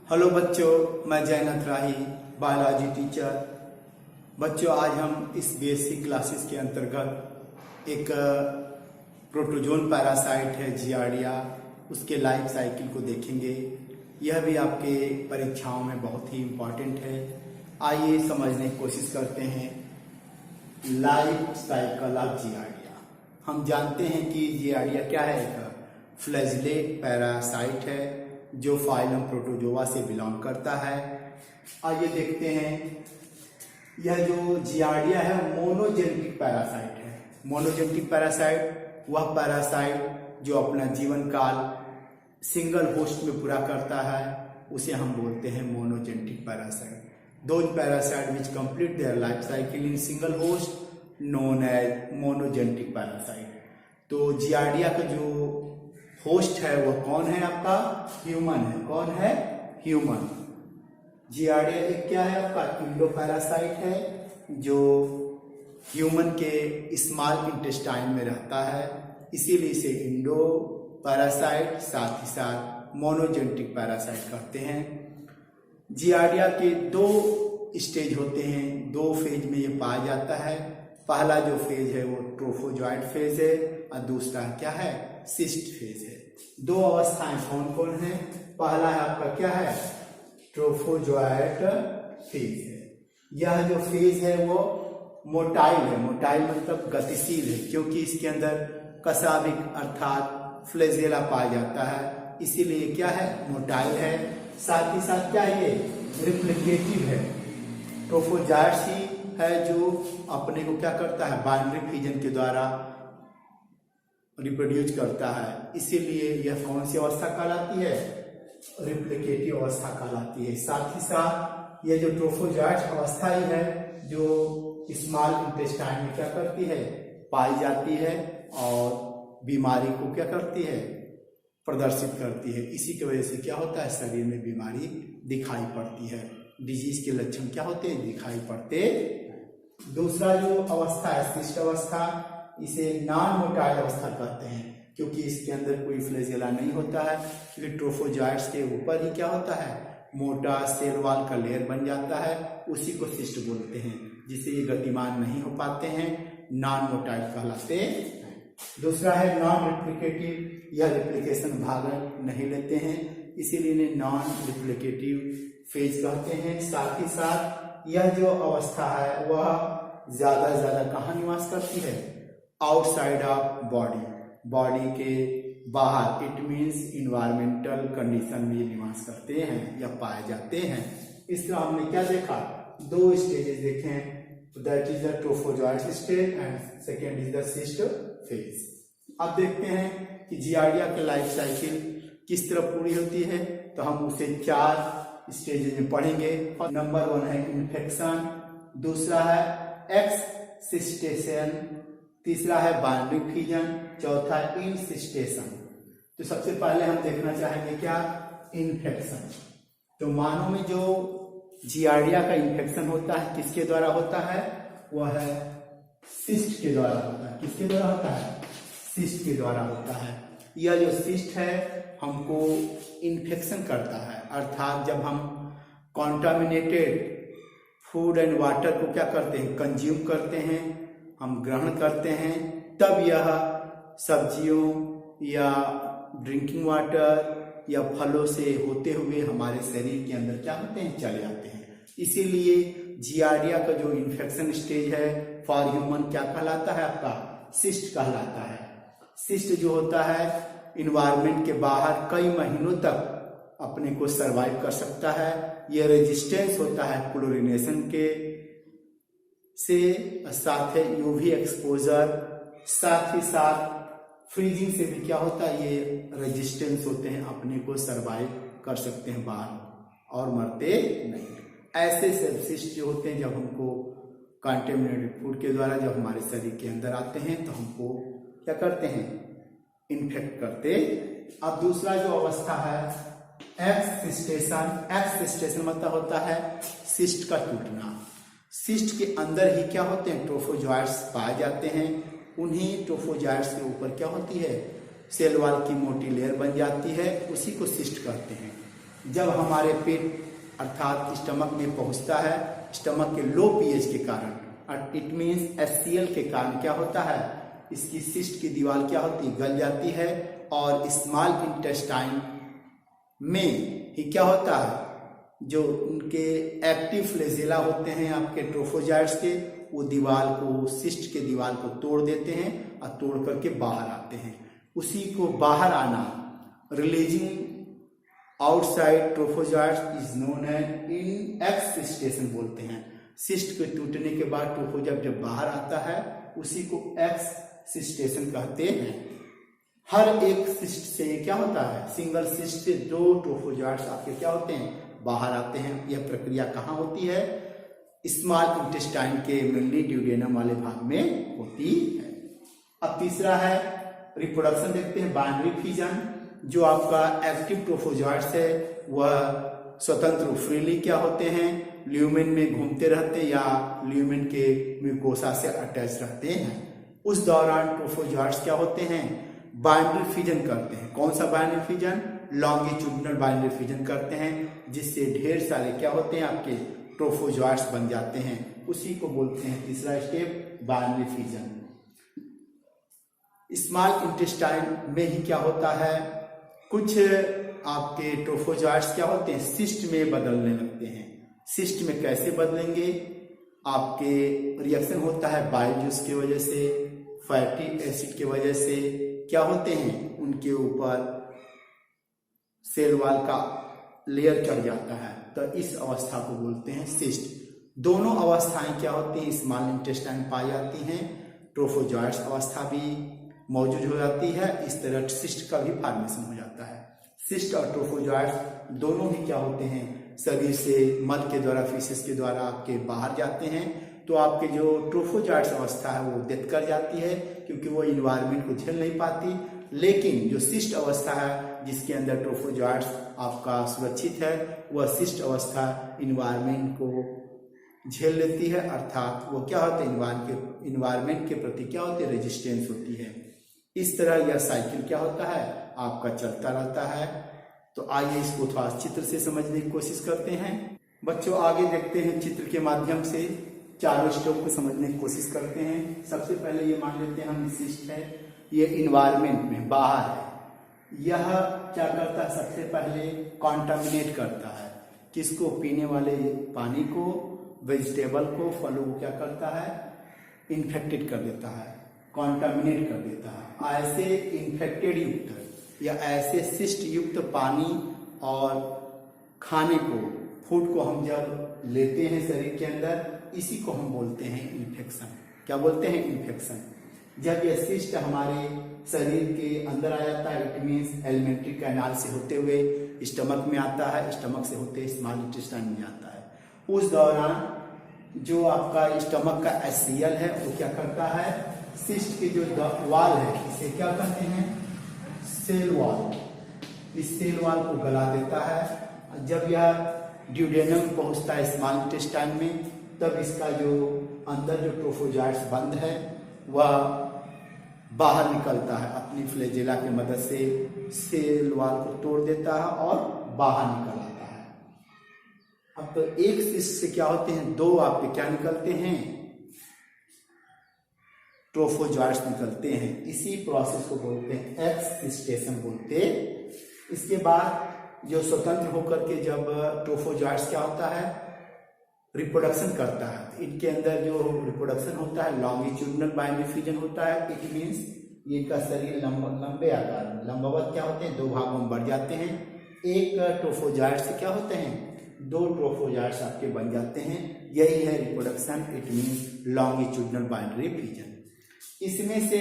Hello बच्चों, मैं जयनाथ राही, biology teacher. बच्चों, आज हम इस बेसिक क्लासेस के अंतर्गत एक प्रोटोजोन पैरासाइट है जियार्डिया, उसके लाइफ साइकिल को देखेंगे। यह भी आपके परीक्षाओं में बहुत ही इम्पोर्टेंट है। आइए समझने की कोशिश करते हैं लाइफ साइकिल ऑफ जियार्डिया। हम जानते हैं कि जियार्डिया क्या है, एक फ्लैजिलेट पैरासाइट है जो फाइलम प्रोटोजोआ से बिलोंग करता है। आइए देखते हैं, यह जो जियार्डिया है मोनोजेनेटिक पैरासाइट है। मोनोजेनेटिक पैरासाइट वह पैरासाइट जो अपना जीवन काल सिंगल होस्ट में पूरा करता है, उसे हम बोलते हैं monogenetic parasite. Those parasite which complete their life cycle in single host known as monogenetic parasite. तो जियार्डिया का जो होस्ट है वह कौन है? आपका ह्यूमन है। कौन है? ह्यूमन। जियार्डिया एक क्या है? आपका इंडो पैरासाइट है जो ह्यूमन के स्मॉल इंटेस्टाइन में रहता है, इसीलिए इसे इंडो पैरासाइट साथ ही साथ मोनोजेनेटिक पैरासाइट कहते हैं। जियार्डिया के दो स्टेज होते हैं, दो फेज में ये पाया जाता है। पहला जो फेज है वो ट्रोफोजॉइट फेज है और दूसरा क्या है? सिस्ट फेज है। दो अवस्थाएं कौन कौन है? पहला है आपका क्या है? ट्रोफोजॉइट फेज है। यह जो फेज है वो मोटाइल है। मोटाइल मतलब गतिशील है, क्योंकि इसके अंदर कसाविक अर्थात फ्लैजेला पाया जाता है, इसीलिए क्या है? मोटाइल है। साथ ही साथ क्या है? ये रिप्लिकेटिव है। ट्रोफोजॉइट्स ही है जो अपने को क्या करता है? बाइनरी फिजन के द्वारा रिप्रोड्यूस करता है, इसीलिए यह कौन सी अवस्था कहलाती है? रिप्लिकेटिव अवस्था कहलाती है। साथ ही साथ यह जो ट्रोफोजॉइट अवस्था ही है जो स्मॉल इंटेस्टाइन में क्या करती है? पाई जाती है और बीमारी को क्या करती है? प्रदर्शित करती है। इसी की वजह से क्या होता है? शरीर में बीमारी दिखाई पड़ती है। डिजीज के लक्षण क्या होते हैं? दिखाई पड़ते। दूसरा जो अवस्था है सिस्ट अवस्था, इसे नॉन मोटाइल अवस्था कहते हैं, क्योंकि इसके अंदर कोई फ्लैजेला नहीं होता है, क्योंकि ट्रोफोजॉइट्स के ऊपर ही क्या होता है? मोटा सेल वॉल का लेयर बन जाता है, उसी को सिस्ट बोलते हैं, जिससे ये गतिमान नहीं हो पाते हैं, नॉन मोटाइल कहलाते हैं। दूसरा है नॉन रिप्लिकेटिव, यह रिप्लिकेशन भाग नहीं लेते हैं, इसीलिए इन्हें नॉन रिप्लिकेटिव फेज कहते हैं। साथ ही साथ यह जो अवस्था है वह ज्यादा से ज्यादा कहाँ निवास करती है? आउटसाइड ऑफ बॉडी, बॉडी के बाहर, इट मीन्स इन्वायरमेंटल कंडीशन में निवास करते हैं या पाए जाते हैं। इस तरह हमने क्या देखा? दो स्टेजेस देखे हैं, that is the trophozoite stage and second is the cyst phase. अब देखते हैं कि जियार्डिया की लाइफ साइकिल किस तरह पूरी होती है, तो हम उसे 4 स्टेजेस में पढ़ेंगे। नंबर 1 है इन्फेक्शन, दूसरा है एक्ससिस्टेशन, तीसरा है बाइनरी फिजन, चौथा इंसिस्टेशन। तो सबसे पहले हम देखना चाहेंगे क्या? इन्फेक्शन। तो मानव में जो जियार्डिया का इन्फेक्शन होता है किसके द्वारा होता है? वह है सिस्ट के द्वारा होता है। किसके द्वारा होता है? सिस्ट के द्वारा होता है। यह जो सिस्ट है हमको इन्फेक्शन करता है, अर्थात जब हम कॉन्टामिनेटेड फूड एंड वाटर को क्या करते हैं? कंज्यूम करते हैं, हम ग्रहण करते हैं, तब यह सब्जियों या ड्रिंकिंग वाटर या फलों से होते हुए हमारे शरीर के अंदर क्या होते हैं? चले आते हैं। इसीलिए जियार्डिया का जो इन्फेक्शन स्टेज है फॉर ह्यूमन क्या कहलाता है? आपका सिस्ट कहलाता है। सिस्ट जो होता है इन्वायरमेंट के बाहर कई महीनों तक अपने को सरवाइव कर सकता है। यह रेजिस्टेंस होता है क्लोरिनेशन के से, साथ है यूवी एक्सपोजर, साथ ही साथ फ्रीजिंग से भी क्या होता है? ये रेजिस्टेंस होते हैं, अपने को सरवाइव कर सकते हैं बाहर और मरते नहीं। ऐसे सिस्ट जो होते हैं जब हमको कंटेमिनेटेड फूड के द्वारा जब हमारे शरीर के अंदर आते हैं तो हमको क्या करते हैं? इन्फेक्ट करते। अब दूसरा जो अवस्था है एक्ससिस्टेशन। एक्ससिस्टेशन मतलब होता है सिस्ट का टूटना। सिस्ट के अंदर ही क्या होते हैं? ट्रोफोजॉइट्स पाए जाते हैं। उन्हीं ट्रोफोजॉइट्स के ऊपर क्या होती है? सेल वॉल की मोटी लेयर बन जाती है, उसी को सिस्ट कहते हैं। जब हमारे पेट अर्थात स्टमक में पहुंचता है, स्टमक के लो पीएच के कारण, इट मीन्स HCl के कारण क्या होता है, इसकी सिस्ट की दीवार क्या होती है, गल जाती है और स्मॉल इंटेस्टाइन में ही क्या होता है, जो उनके एक्टिव फ्लैजेला होते हैं आपके ट्रोफोजाइट्स के, वो दीवार को, सिस्ट के दीवार को तोड़ देते हैं और तोड़ करके बाहर आते हैं। उसी को बाहर आना, releasing outside trophozoites is known as excystation बोलते हैं। सिस्ट के टूटने के बाद ट्रोफोजाइट जब बाहर आता है उसी को एक्ससिस्टेशन कहते हैं। हर एक सिस्ट से क्या होता है, सिंगल सिस्ट से 2 ट्रोफोजाइट्स आपके क्या होते हैं, बाहर आते हैं। यह प्रक्रिया कहाँ होती है, स्मॉल इंटेस्टाइन के मेनली ड्यूडेनम वाले भाग में होती है। अब तीसरा है रिप्रोडक्शन, देखते हैं बाइनरी फिजन। जो आपका एक्टिव ट्रोफोजाइट्स है वह स्वतंत्र फ्रीली क्या होते हैं, ल्यूमेन में घूमते रहते हैं या ल्यूमेन के म्यूकोसा से अटैच रहते हैं। उस दौरान ट्रोफोजाइट्स क्या होते हैं, बाइनरी फिजन करते हैं। कौन सा binary fission, longitudinal binary fission करते हैं, जिससे ढेर सारे क्या होते हैं आपके ट्रोफोजाइट्स बन जाते हैं। उसी को बोलते हैं तीसरा step binary fission. Small intestine में ही क्या होता है, कुछ आपके ट्रोफोजाइट्स क्या होते हैं, सिस्ट में बदलने लगते हैं। सिस्ट में कैसे बदलेंगे, आपके रिएक्शन होता है बाइल जूस की वजह से, फैटी एसिड की वजह से क्या होते हैं, उनके ऊपर सेल वॉल का लेयर चढ़ जाता है, तो इस अवस्था को बोलते हैं सिस्ट। दोनों अवस्थाएं क्या होती हैं, स्मॉल इंटेस्टाइन पाई जाती हैं, ट्रोफोजाइट्स अवस्था भी मौजूद हो जाती है। इस तरह सिस्ट का भी फॉर्मेशन हो जाता है। सिस्ट और ट्रोफोजाइट्स दोनों ही क्या होते हैं, शरीर से मल के द्वारा, फीसेस के द्वारा आपके बाहर जाते हैं, तो आपके जो ट्रोफोजाइट्स अवस्था है वो डेथ कर जाती है, क्योंकि वो इन्वायरमेंट को झेल नहीं पाती। लेकिन जो सिस्ट अवस्था है जिसके अंदर ट्रोफोजाइट्स आपका सुरक्षित है, वह सिस्ट अवस्था इन्वायरमेंट को झेल लेती है, अर्थात वो क्या होता है, इन्वायरमेंट के प्रति क्या होती है, रेजिस्टेंस होती है। इस तरह यह साइकिल क्या होता है, आपका चलता रहता है। तो आइए इसको थोड़ा चित्र से समझने की कोशिश करते हैं। बच्चों आगे देखते हैं, चित्र के माध्यम से चारों स्टेप को समझने की कोशिश करते हैं। सबसे पहले ये मान लेते हैं हम सिस्ट है, ये इन्वायरमेंट में बाहर है। यह क्या करता है, सबसे पहले कॉन्टामिनेट करता है, किसको, पीने वाले पानी को, वेजिटेबल को, फलों को क्या करता है, इन्फेक्टेड कर देता है, कॉन्टामिनेट कर देता है। ऐसे इन्फेक्टेड युक्त या ऐसे सिस्ट युक्त पानी और खाने को, फूड को हम जब लेते हैं शरीर के अंदर, इसी को हम बोलते हैं इन्फेक्शन। क्या बोलते हैं, इन्फेक्शन। जब यह सिस्ट हमारे शरीर के अंदर आ जाता है, इट मीन्स एलिमेंट्री कैनाल से होते हुए स्टमक में आता है, स्टमक से होते स्मॉल इंटेस्टाइन में जाता है। उस दौरान जो आपका स्टमक का HCl है वो क्या करता है, सिस्ट की जो वाल है इसे क्या कहते हैं, सेल वॉल, इस सेल वॉल को गला देता है। जब यह ड्यूडेनम पहुंचता है स्मॉल इंटेस्टाइन में, तब इसका जो अंदर जो ट्रोफोजाइट्स बंद है वह बाहर निकलता है, अपनी फ्लैजेला की मदद से सेल वॉल को तोड़ देता है और बाहर निकल आता है। अब तो एक सिस्ट से क्या होते हैं, 2 आपके क्या निकलते हैं, ट्रोफोजाइट्स निकलते हैं। इसी प्रोसेस को बोलते हैं एक्ससिस्टेशन बोलते। इसके बाद जो स्वतंत्र होकर के जब ट्रोफोजाइट्स क्या होता है, रिप्रोडक्शन करता है, इनके अंदर जो रिप्रोडक्शन होता है लॉन्गिट्यूडिनल बाइनरी फिजन होता है। इट मीन्स इनका शरीर लंबे आकार में, लंबवत क्या होते हैं, 2 भागों में बढ़ जाते हैं। एक ट्रोफोजाइट से क्या होते हैं, 2 ट्रोफोजाइट्स आपके बन जाते हैं। यही है reproduction, it means longitudinal binary fission. इसमें से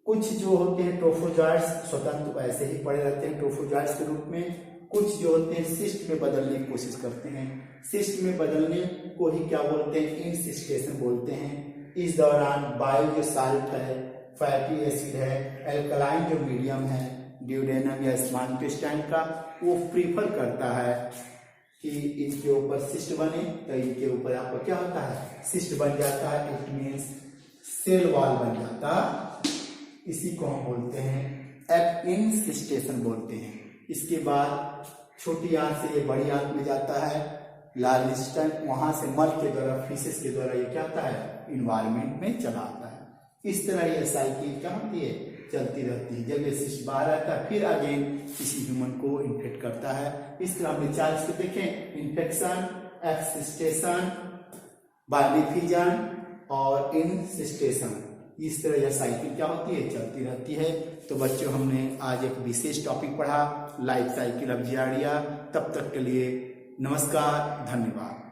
कुछ जो होते हैं ट्रोफोजाइट्स स्वतंत्र ऐसे ही पड़े रहते हैं ट्रोफोजाइट्स के रूप में, कुछ जो होते हैं सिस्ट में बदलने की कोशिश करते हैं। सिस्ट में बदलने को ही क्या बोलते हैं, इनसिस्टेशन बोलते हैं। इस दौरान बाइल जो साल्ट है, फैटी एसिड है, एल्कलाइन जो मीडियम है, ड्यूडेनम या स्मॉल इंटेस्टाइन का, वो प्रीफर करता है कि इनके ऊपर सिस्ट बने, तो इनके ऊपर आपको क्या होता है, सिस्ट बन जाता है। इट मीन्स सेल वॉल बन जाता, इसी को हम बोलते हैं इनसिस्टेशन बोलते हैं। इसके बाद छोटी आंत से ये बड़ी आंत में जाता है, लार्ज इंटेस्टाइन, वहां से मल के द्वारा, फीसेस के द्वारा ये क्या होता है, इन्वायरमेंट में चला आता है। इस तरह ये साइकिल क्या होती है, चलती रहती है। जब ये सिस्ट बाहर आता है फिर अगेन किसी ह्यूमन को इन्फेक्ट करता है। इस तरह हमने 4 इसको देखें, इन्फेक्शन, एक्सिस्टेशन, बायोडिफिजन और इंसिस्टेशन। इस तरह यह साइकिल क्या होती है, चलती रहती है। तो बच्चों हमने आज एक विशेष टॉपिक पढ़ा, लाइफ साइकिल ऑफ जियार्डिया। तब तक के लिए नमस्कार, धन्यवाद।